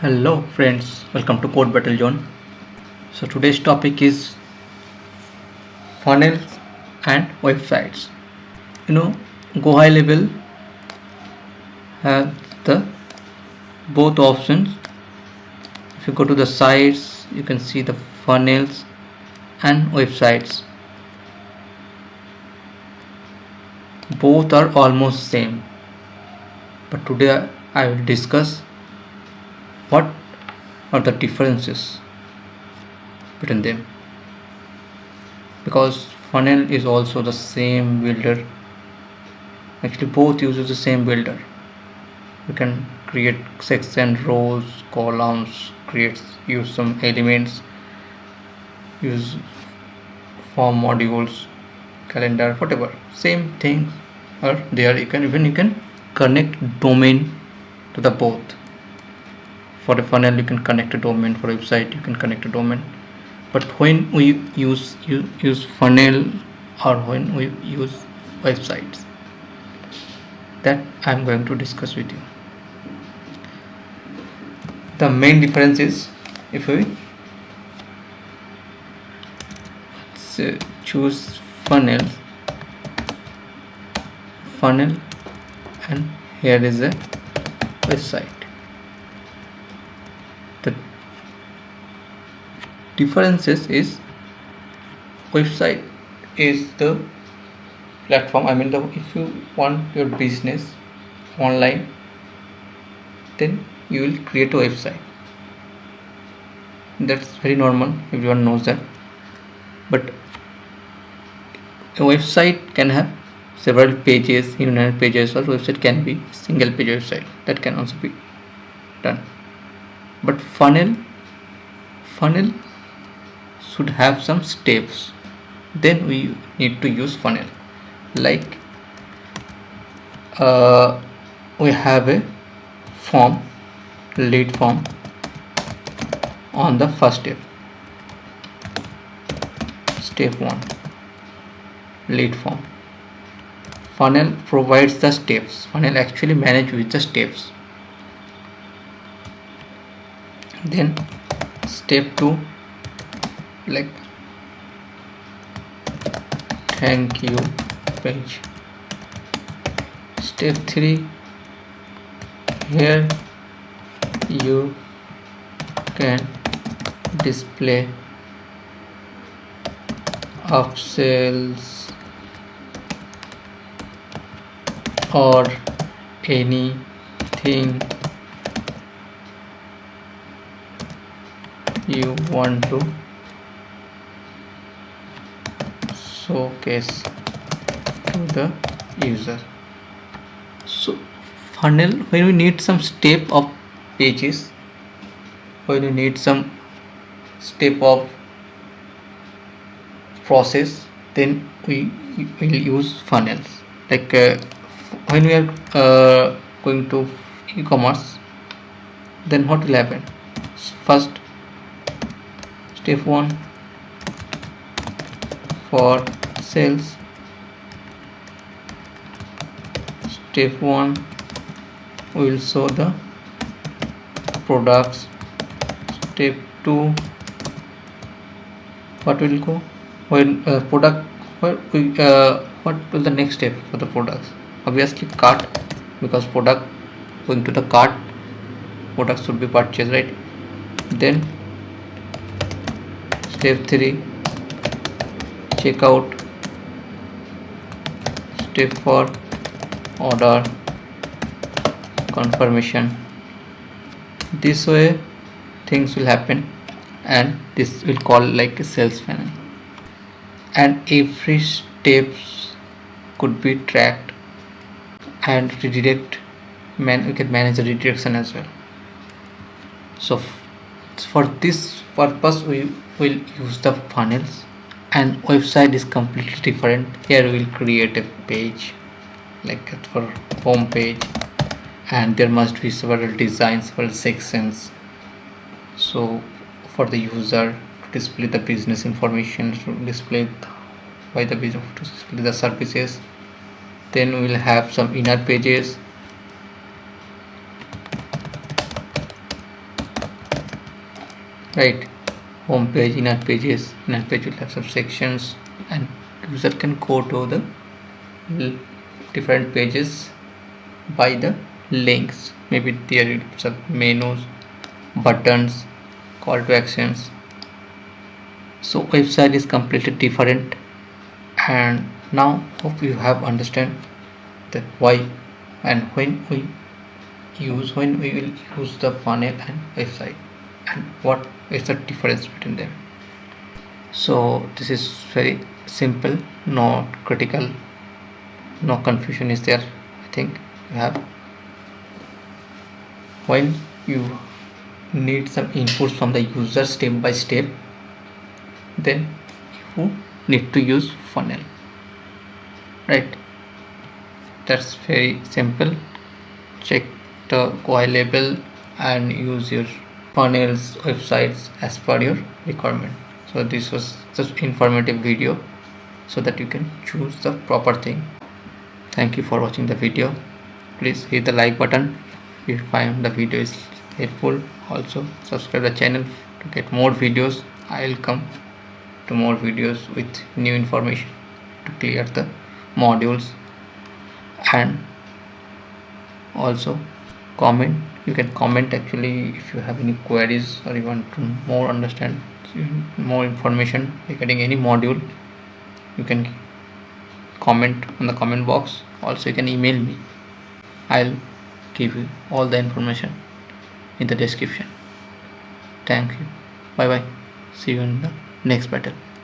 Hello friends, welcome to CodeBattleZone. So today's topic is funnels and websites. GoHighLevel has the both options. If you go to the sites, you can see the funnels and websites. Both are almost same. But today I will discuss what are the differences between them, because funnel is also the same builder. Actually both uses the same builder. You can create section, rows, columns, use some elements, use form modules, calendar, whatever. Same things are there. You can connect domain to the both. For a funnel you can connect a domain, for a website you can connect a domain. But when we use funnel or when we use websites, that I'm going to discuss with you. The main difference is, if we choose funnel, and here is a website. The differences is website is the platform. If you want your business online, then you will create a website. That's very normal, everyone knows that. But a website can have several pages, unique pages, or website can be single page website. That can also be done. But funnel should have some steps. Then we need to use funnel. Like we have a form, lead form on the first step 1, lead form. Funnel provides the steps. Funnel actually manage with the steps. Then step 2, like thank you page. Step 3, here you can display upsells or anything you want to showcase to the user. So funnel, when we need some step of pages, when we need some step of process, then we will use funnels. Like when we are going to e-commerce, then what will happen? First, step 1 for sales. Step 1 we will show the products. Step 2, what will go when product, what will the next step for the products? Obviously cart, because product going to the cart, product should be purchased, right? Then step 3, checkout. Step 4, order confirmation. This way things will happen, and this will call like a sales funnel, and every steps could be tracked and redirect. We can manage the redirection as well. So for this purpose we will use the funnels, and website is completely different. Here we will create a page like for home page, and there must be several designs, several sections, so for the user to display the business information, to display by the business, to display the services. Then we will have some inner pages, right? Home page, inner pages. Inner page will have some sections, and user can go to the different pages by the links. Maybe there are some menus, buttons, call to actions. So website is completely different. And now hope you have understand the why and when we will use the funnel and website, and what is the difference between them. So this is very simple, not critical, no confusion is there. I think you have, when you need some inputs from the user step by step, then you need to use funnel, right? That's very simple. Check the GoHighLevel and use your funnels websites as per your requirement. So this was just informative video so that you can choose the proper thing. Thank you for watching the video. Please hit the like button if you find the video is helpful. Also subscribe the channel to get more videos. I will come to more videos with new information to clear the modules. And also comment, you can comment actually if you have any queries or you want to more understand more information regarding any module. You can comment on the comment box. Also you can email me. I'll give you all the information in the description. Thank you. Bye bye. See you in the next battle.